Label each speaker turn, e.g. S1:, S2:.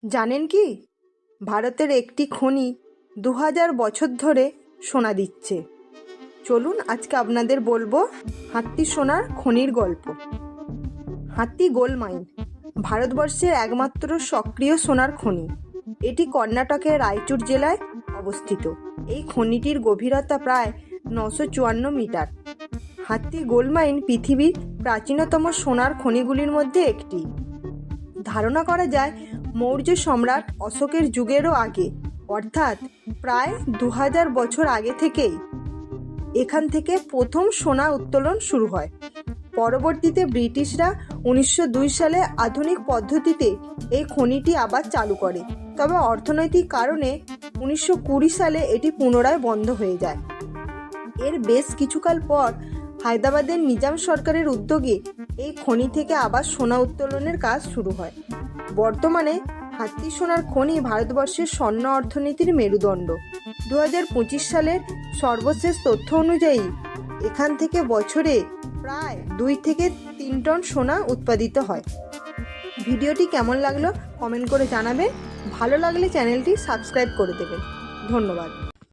S1: জানেন কি, ভারতের একটি খনি 2000 বছর ধরে সোনা দিচ্ছে। চলুন আজকে আপনাদের বলবো হাত্তি সোনার খনির গল্প। হাত্তি গোল্ড মাইন ভারতবর্ষের একমাত্র সক্রিয় সোনার খনি। এটি কর্ণাটকের রায়চুর জেলায় অবস্থিত। এই খনিটির গভীরতা প্রায় 954 মিটার। হাত্তি গোল্ড মাইন পৃথিবীর প্রাচীনতম সোনার খনিগুলির মধ্যে একটি। ধারণা করা যায় মৌর্য সম্রাট অশোকের যুগেরও আগে, অর্থাৎ প্রায় 2000 বছর আগে থেকেই এখান থেকে প্রথম সোনা উত্তোলন শুরু হয়। পরবর্তীতে ব্রিটিশরা 1902 সালে আধুনিক পদ্ধতিতে এই খনিটি আবার চালু করে, তবে অর্থনৈতিক কারণে 1920 সালে এটি পুনরায় বন্ধ হয়ে যায়। এর বেশ কিছুকাল পর হায়দ্রাবাদের নিজাম সরকারের উদ্যোগে এই খনি থেকে আবার সোনা উত্তোলনের কাজ শুরু হয়। বর্তমানে হাত্তি সোনার খনি ভারতবর্ষের স্বর্ণ অর্থনীতির মেরুদণ্ড। 2025 সালের সর্বশেষ তথ্য অনুযায়ী এখান থেকে বছরে প্রায় 2 থেকে 3 টন সোনা উৎপাদিত হয়। ভিডিওটি কেমন লাগলো কমেন্ট করে জানাবেন। ভালো লাগলে চ্যানেলটি সাবস্ক্রাইব করে দেবেন। ধন্যবাদ।